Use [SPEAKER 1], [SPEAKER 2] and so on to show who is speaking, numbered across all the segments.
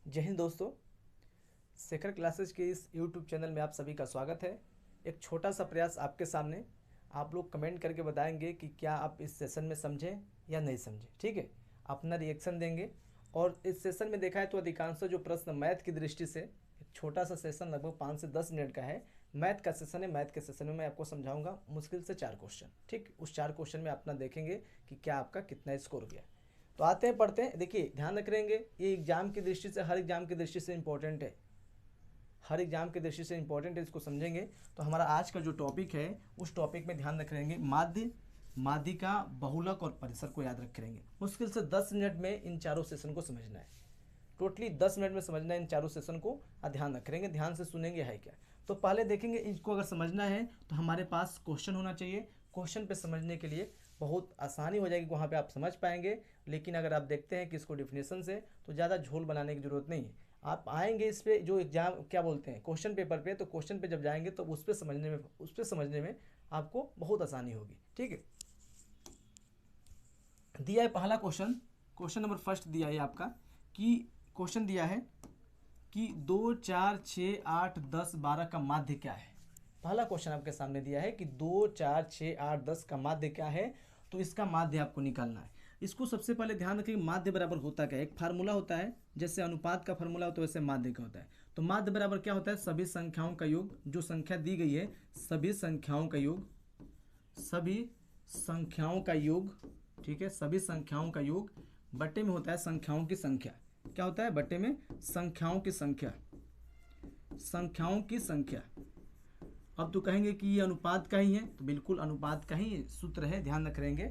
[SPEAKER 1] जय हिंद दोस्तों। शेखर क्लासेस के इस यूट्यूब चैनल में आप सभी का स्वागत है। एक छोटा सा प्रयास आपके सामने, आप लोग कमेंट करके बताएंगे कि क्या आप इस सेशन में समझें या नहीं समझें। ठीक है, अपना रिएक्शन देंगे। और इस सेशन में देखा है तो अधिकांश जो प्रश्न मैथ की दृष्टि से, एक छोटा सा सेशन लगभग 5 से 10 मिनट का है, मैथ का सेशन है। मैथ के सेशन में मैं आपको समझाऊंगा मुश्किल से 4 क्वेश्चन। ठीक, उस 4 क्वेश्चन में अपना देखेंगे कि क्या आपका कितना स्कोर गया। तो आते हैं, पढ़ते हैं। देखिए, ध्यान रखेंगे, ये एग्जाम की दृष्टि से, हर एग्जाम की दृष्टि से इंपॉर्टेंट है, हर एग्जाम की दृष्टि से इंपॉर्टेंट है, इसको समझेंगे। तो हमारा आज का जो टॉपिक है उस टॉपिक में ध्यान रखेंगे माध्य, माध्यिका, बहुलक और परिसर को याद रखेंगे। मुश्किल से 10 मिनट में इन चारों सेशन को समझना है। टोटली 10 मिनट में समझना है इन चारों सेशन को। ध्यान रखेंगे, ध्यान से सुनेंगे है क्या। तो पहले देखेंगे, इसको अगर समझना है तो हमारे पास क्वेश्चन होना चाहिए। क्वेश्चन पे समझने के लिए बहुत आसानी हो जाएगी, वहाँ पे आप समझ पाएंगे। लेकिन अगर आप देखते हैं कि इसको डिफिनेशन से, तो ज़्यादा झोल बनाने की जरूरत नहीं है। आप आएंगे इस पे, जो एग्जाम क्या बोलते हैं, क्वेश्चन पेपर पे, तो क्वेश्चन पे जब जाएंगे तो उस पर समझने में आपको बहुत आसानी होगी। ठीक है, दिया है पहला क्वेश्चन, क्वेश्चन नंबर फर्स्ट दिया है आपका, कि क्वेश्चन दिया है कि 2, 4, 6, 8, 10, 12 का माध्य क्या है। पहला क्वेश्चन आपके सामने दिया है कि 2, 4, 6, 8, 10 का माध्य क्या है। तो इसका माध्य आपको निकालना है। इसको सबसे पहले ध्यान रखिए, माध्य बराबर होता क्या है। एक फार्मूला होता है, जैसे अनुपात का फार्मूला होता है वैसे माध्य का होता है। तो माध्य बराबर क्या होता है, सभी संख्याओं का योग, जो संख्या दी गई है सभी संख्याओं का योग, सभी संख्याओं का योग। ठीक है, सभी संख्याओं का योग बट्टे में होता है संख्याओं की संख्या। क्या होता है, बट्टे में संख्याओं की संख्या, संख्याओं की संख्या। अब तो कहेंगे कि ये अनुपात का ही है, तो बिल्कुल अनुपात का ही सूत्र है, ध्यान रखेंगे,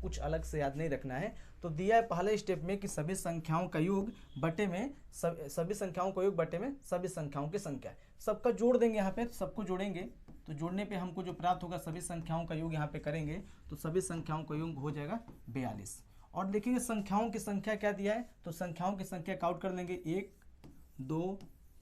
[SPEAKER 1] कुछ अलग से याद नहीं रखना है। तो दिया है पहले स्टेप में कि सभी संख्याओं का योग बटे में सभी संख्याओं का योग बटे में सभी संख्याओं की संख्या। सबका जोड़ देंगे यहाँ पे, तो सबको जोड़ेंगे, तो जोड़ने पे हमको जो प्राप्त होगा, सभी संख्याओं का योग यहाँ पे करेंगे तो सभी संख्याओं का योग हो जाएगा 42। और देखेंगे संख्याओं की संख्या क्या दिया है, तो संख्याओं की संख्या काउंट कर लेंगे, 1, 2,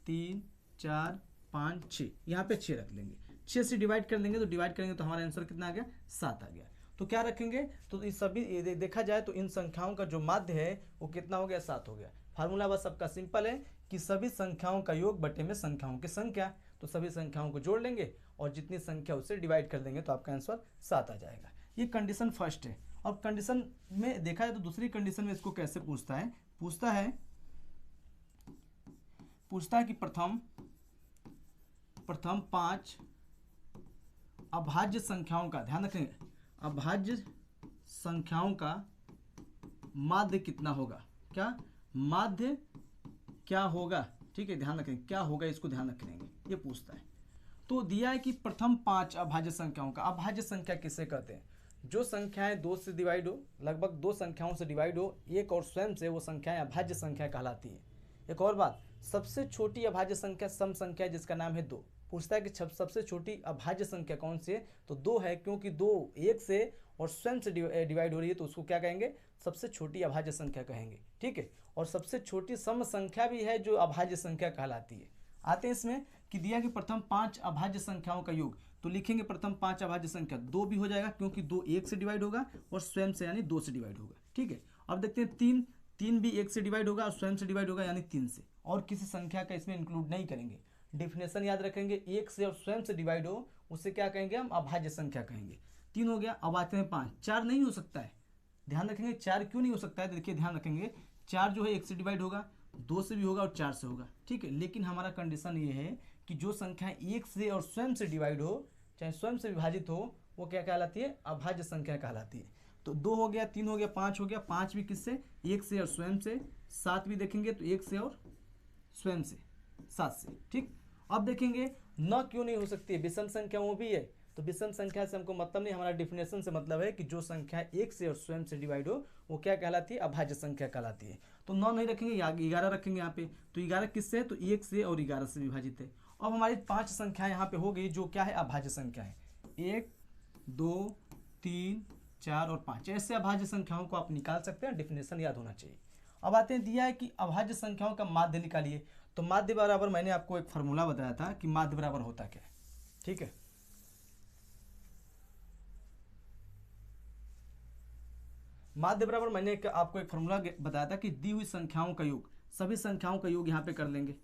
[SPEAKER 1] 3, 4, 5, 6, यहाँ पे 6 रख लेंगे। 6 से डिवाइड कर लेंगे, तो डिवाइड करेंगे तो हमारा आंसर कितना आ गया, 7 आ गया। तो क्या रखेंगे, तो इस सभी देखा जाए तो इन संख्याओं का जो माध्य है वो कितना हो गया, 7 हो गया। फार्मूला बस सबका सिंपल है कि सभी संख्याओं का योग बटे में संख्याओं की संख्या। तो सभी संख्याओं को जोड़ लेंगे और जितनी संख्या उससे डिवाइड कर देंगे तो आपका आंसर 7 आ जाएगा। ये कंडीशन फर्स्ट है। और कंडीशन में देखा जाए तो दूसरी कंडीशन में इसको कैसे पूछता है, पूछता है कि प्रथम 5 अभाज्य संख्याओं का, ध्यान रखेंगे, अभाज्य संख्याओं का माध्य कितना होगा। क्या माध्य क्या होगा, ठीक है, ध्यान रखेंगे क्या होगा, इसको ध्यान रखेंगे, ये पूछता है। तो दिया है कि प्रथम 5 अभाज्य संख्याओं का, अभाज्य संख्या किसे कहते हैं, जो संख्याएं 2 से डिवाइड हो, लगभग 2 संख्याओं से डिवाइड हो एक और स्वयं से, वो संख्याएं अभाज्य संख्या कहलाती हैं। एक और बात, सबसे छोटी अभाज्य संख्या सम संख्या है, जिसका नाम है 2। पूछता है कि सबसे छोटी अभाज्य संख्या कौन सी है, तो 2 है, क्योंकि 2 एक से और स्वयं से डिवाइड हो रही है, तो उसको क्या कहेंगे, सबसे छोटी अभाज्य संख्या कहेंगे। ठीक है, और सबसे छोटी सम संख्या भी है जो अभाज्य संख्या कहलाती है। आते हैं इसमें कि दिया कि प्रथम 5 अभाज्य संख्याओं का योग, तो लिखेंगे प्रथम 5 अभाज्य संख्या, 2 भी हो जाएगा क्योंकि 2 1 से डिवाइड होगा और स्वयं से यानी 2 से डिवाइड होगा। ठीक है, अब देखते हैं 3, 3 भी 1 से डिवाइड होगा और स्वयं से डिवाइड होगा यानी 3 से, और किसी संख्या का इसमें इंक्लूड नहीं करेंगे। डिफिनेशन याद रखेंगे, 1 से और स्वयं से डिवाइड हो उसे क्या कहेंगे, हम अभाज्य संख्या कहेंगे। 3 हो गया। अब आते हैं 5, 4 नहीं हो सकता है, ध्यान रखेंगे 4 क्यों नहीं हो सकता है, देखिए ध्यान रखेंगे, 4 जो है 1 से डिवाइड होगा, 2 से भी होगा और 4 से होगा। ठीक है, लेकिन हमारा कंडीशन ये है कि जो संख्या 1 से और स्वयं से डिवाइड हो, चाहे स्वयं से विभाजित हो, वो क्या कहलाती है, अभाज्य संख्या कहलाती है। तो 2 हो गया, 3 हो गया, 5 हो गया। 5 भी किससे, 1 से और स्वयं से। 7 भी देखेंगे तो 1 से और स्वयं से, 7 से। ठीक, अब देखेंगे न क्यों नहीं हो सकती है, विषम संख्या वो भी है, तो विषम संख्या से हमको मतलब नहीं, हमारा डिफिनेशन से मतलब है कि जो संख्या 1 से और स्वयं से डिवाइड हो वो क्या कहलाती है, अभाज्य संख्या कहलाती है। तो 9 नहीं रखेंगे, 11 रखेंगे यहाँ पे। तो 11 किससे है, तो 1 से और 11 से विभाजित है। अब हमारी 5 संख्या यहाँ पे हो गई जो क्या है, अभाज्य संख्या है। 1, 2, 3, 4 और 5, ऐसे अभाज्य संख्याओं को आप निकाल सकते हैं, डिफिनेशन याद होना चाहिए। अब आते हैं, दिया है कि अभाज्य संख्याओं का माध्य निकालिए। तो माध्य बराबर, मैंने आपको एक फार्मूला बताया था कि माध्य बराबर होता क्या है। ठीक है, माध्य बराबर मैंने आपको एक फार्मूला बताया था कि दी हुई संख्याओं का योग, सभी संख्याओं का योग यहाँ पे कर लेंगे,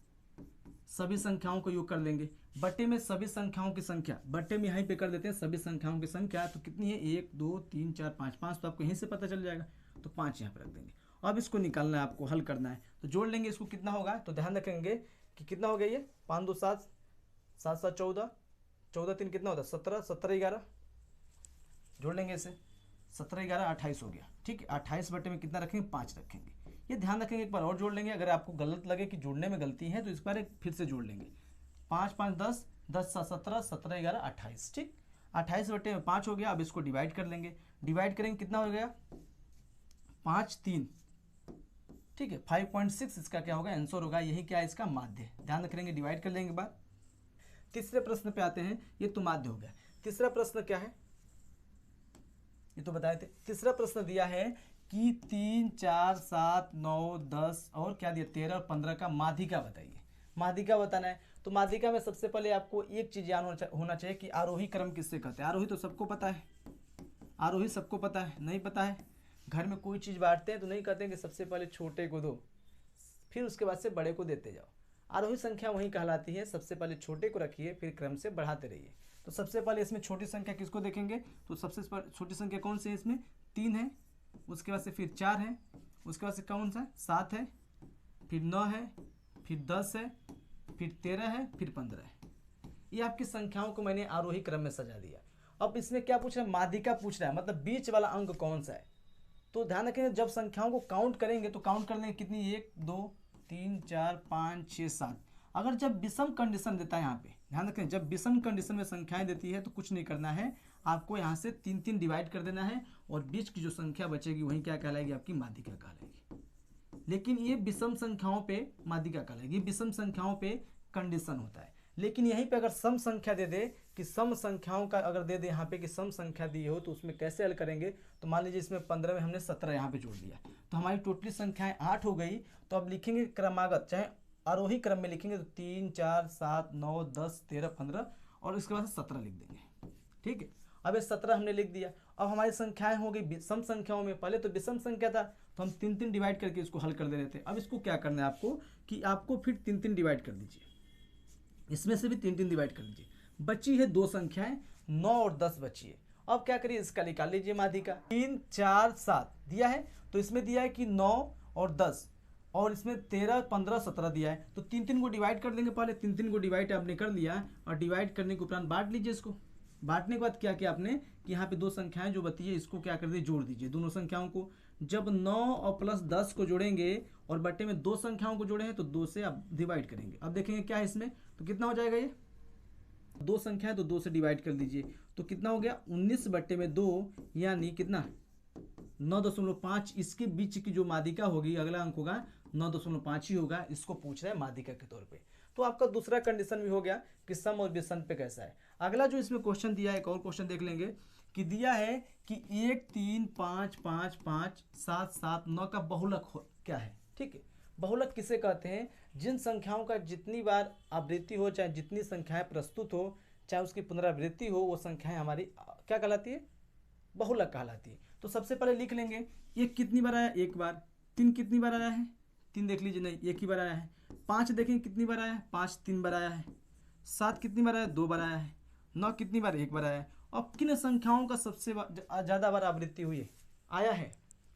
[SPEAKER 1] सभी संख्याओं का योग कर लेंगे। बट्टे में सभी संख्याओं की संख्या, बट्टे में यहीं पे कर देते हैं सभी संख्याओं की संख्या, तो कितनी है 1 2 3 4 5, 5 तो आपको यहीं से पता चल जाएगा, तो 5 यहाँ पे रख देंगे। अब इसको निकालना है, आपको हल करना है, तो जोड़ लेंगे इसको, कितना होगा, तो ध्यान रखेंगे कि कितना हो गया ये 5 2 7, 7 7 14, 14 3 कितना होता है 17, 17 11, जोड़ लेंगे इसे, 17 11 28 हो गया। ठीक है, 28 बटे में कितना रखेंगे 5 रखेंगे। ये ध्यान रखेंगे, एक बार और जोड़ लेंगे, अगर आपको गलत लगे कि जोड़ने में गलती है तो इस बार एक फिर से जोड़ लेंगे। 5 5 10, 10 7 17, 17 11 28। ठीक, 28 बटे में 5 हो गया। अब इसको डिवाइड कर लेंगे, डिवाइड करेंगे कितना हो गया 5 3। ठीक है, 5.6 इसका क्या होगा आंसर होगा, यही क्या है इसका माध्य। ध्यान रखेंगे, डिवाइड कर लेंगे बाद। तीसरे प्रश्न पे आते हैं, ये तो माध्य हो गया। तीसरा प्रश्न क्या है, ये तो बताए थे। तीसरा प्रश्न दिया है कि 3 4 7 9 10 और क्या दिया 13 और 15 का माध्यिका बताइए। माध्यिका बताना है, तो माध्यिका में सबसे पहले आपको एक चीज याद होना चाहिए कि आरोही क्रम किससे कहते हैं। आरोही तो सबको पता है, आरोही सबको पता है, नहीं पता है घर में कोई चीज़ बांटते हैं तो नहीं कहते हैं कि सबसे पहले छोटे को दो फिर उसके बाद से बड़े को देते जाओ। आरोही संख्या वही कहलाती है, सबसे पहले छोटे को रखिए फिर क्रम से बढ़ाते रहिए। तो सबसे पहले इसमें छोटी संख्या किसको देखेंगे, तो सबसे छोटी संख्या कौन सी है इसमें 3 है, उसके बाद से फिर 4 है, उसके बाद से कौन सा 7 है, फिर 9 है, फिर 10 है, फिर 13 है, फिर 15 है। ये आपकी संख्याओं को मैंने आरोही क्रम में सजा दिया। अब इसमें क्या पूछ रहा है, माध्यिका पूछ रहा है, मतलब बीच वाला अंक कौन सा है। तो ध्यान रखें, जब संख्याओं को काउंट करेंगे तो काउंट कर लेंगे कितनी 1 2 3 4 5 6 7। अगर जब विषम कंडीशन देता है, यहाँ पे ध्यान रखें, जब विषम कंडीशन में संख्याएं देती है तो कुछ नहीं करना है, आपको यहाँ से 3 3 डिवाइड कर देना है और बीच की जो संख्या बचेगी वही क्या कहलाएगी, आपकी माध्यिका कहलाएगी। लेकिन ये विषम संख्याओं पे माध्यिका कहलाएगी, विषम संख्याओं पे कंडीशन होता है। लेकिन यहीं पे अगर सम संख्या दे दे कि सम संख्याओं का अगर दे दे यहाँ पे कि सम संख्या दी हो तो उसमें कैसे हल करेंगे। तो मान लीजिए इसमें 15 में हमने 17 यहाँ पे जोड़ दिया तो हमारी टोटली संख्याएं 8 हो गई। तो अब लिखेंगे क्रमागत, चाहे आरोही क्रम में लिखेंगे तो 3 4 7 9 10 13 15 और इसके बाद 17 लिख देंगे। ठीक है, अब ये 17 हमने लिख दिया। अब हमारी संख्याएं हो गई सम संख्याओं में, पहले तो विषम संख्या था तो हम 3 3 डिवाइड करके इसको हल कर दे रहे थे। अब इसको क्या करना है आपको कि आपको फिर 3 3 डिवाइड कर दीजिए, इसमें से भी 3 3 डिवाइड कर लीजिए। बची है 2 संख्याएं 9 और 10 बची है। अब क्या करिए, इसका निकाल लीजिए माध्यिका। 3 4 7 दिया है तो इसमें दिया है कि 9 और 10 और इसमें 13 15 17 दिया है तो 3 3 को डिवाइड कर देंगे। पहले 3 3 को डिवाइड आपने कर लिया और डिवाइड करने के उपरांत बांट लीजिए इसको। बांटने के बाद क्या किया आपने कि यहाँ पे 2 संख्याएं जो बची है इसको क्या कर दिए, जोड़ दीजिए दोनों संख्याओं को। जब 9 और प्लस 10 को जोड़ेंगे और बट्टे में 2 संख्याओं को जोड़े हैं तो 2 से आप डिवाइड करेंगे। अब देखेंगे क्या है इसमें, तो कितना हो जाएगा, ये 2 संख्या है तो 2 से डिवाइड कर दीजिए तो कितना हो गया 19 बट्टे में 2 यानी कितना 9.5। इसके बीच की जो माध्यिका होगी अगला अंक होगा 9.5 ही होगा। इसको पूछ रहा है माध्यिका के तौर पे। तो आपका दूसरा कंडीशन भी हो गया कि सम और विषम पे कैसा है। अगला जो इसमें क्वेश्चन दिया है, एक और क्वेश्चन देख लेंगे कि दिया है कि 1 3 5 5 5 7 7 9 का बहुलक क्या है। ठीक है, बहुलक किसे कहते हैं, जिन संख्याओं का जितनी बार आवृत्ति हो, चाहे जितनी संख्याएं प्रस्तुत हो, चाहे उसकी पुनरावृत्ति हो, वो संख्याएं हमारी क्या कहलाती है, बहुलक कहलाती है। तो सबसे पहले लिख लेंगे 1 कितनी बार आया, 1 बार। 3 कितनी बार आया है, 3 देख लीजिए, नहीं 1 ही बार आया है। 5 देखें कितनी बार आया है, 5 3 बार आया है। 7 कितनी बार आया, 2 बार आया है। 9 कितनी बार, 1 बार आया है। अब किन संख्याओं का सबसे ज़्यादा बार आवृत्ति हुई है, आया है,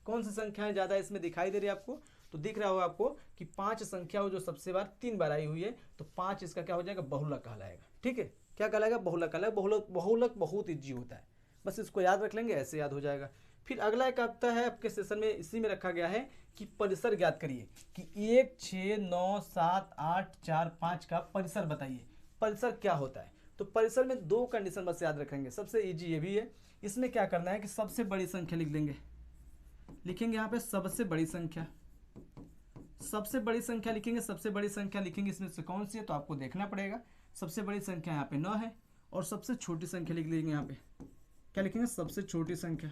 [SPEAKER 1] कौन सी संख्याएं ज़्यादा इसमें दिखाई दे रही है आपको, तो दिख रहा होगा आपको कि 5 संख्या हो जो सबसे बार 3 बार आई हुई है तो 5 इसका क्या हो जाएगा, बहुलक कहलाएगा। ठीक है, क्या कहलाएगा, बहुलक कहलाएगा। बहुलक बहुत ईजी होता है, बस इसको याद रख लेंगे, ऐसे याद हो जाएगा। फिर अगला एक आता है आपके सेशन में, इसी में रखा गया है कि परिसर ज्ञात करिए कि 1 6 9 7 8 4 5 का परिसर बताइए। परिसर क्या होता है, तो परिसर में 2 कंडीशन बस याद रखेंगे, सबसे इजी ये भी है। इसमें क्या करना है कि सबसे बड़ी संख्या लिख देंगे, लिखेंगे यहाँ पे सबसे बड़ी संख्या, सबसे बड़ी संख्या लिखेंगे, सबसे बड़ी संख्या लिखेंगे इसमें से कौन सी है तो आपको देखना पड़ेगा। सबसे बड़ी संख्या यहाँ पे 9 है और सबसे छोटी संख्या लिख लेंगे, यहाँ पे क्या लिखेंगे, सबसे छोटी संख्या।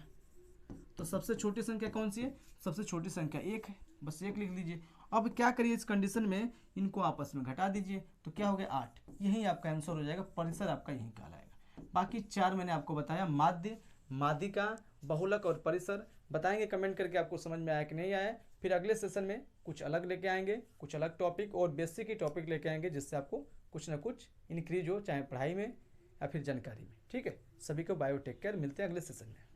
[SPEAKER 1] तो सबसे छोटी संख्या कौन सी है, सबसे छोटी संख्या 1 है, बस 1 लिख लीजिए। अब क्या करिए, इस कंडीशन में इनको आपस में घटा दीजिए तो क्या हो गया 8। यही आपका आंसर हो जाएगा, परिसर आपका यही कहलाएगा। बाकी 4 मैंने आपको बताया, माध्य, माध्यिका, बहुलक और परिसर। बताएंगे कमेंट करके आपको समझ में आया कि नहीं आया। फिर अगले सेशन में कुछ अलग लेके आएंगे, कुछ अलग टॉपिक और बेसिक ही टॉपिक लेके आएंगे, जिससे आपको कुछ ना कुछ इंक्रीज हो, चाहे पढ़ाई में या फिर जानकारी में। ठीक है, सभी को बायो टेक केयर, मिलते हैं अगले सेशन में।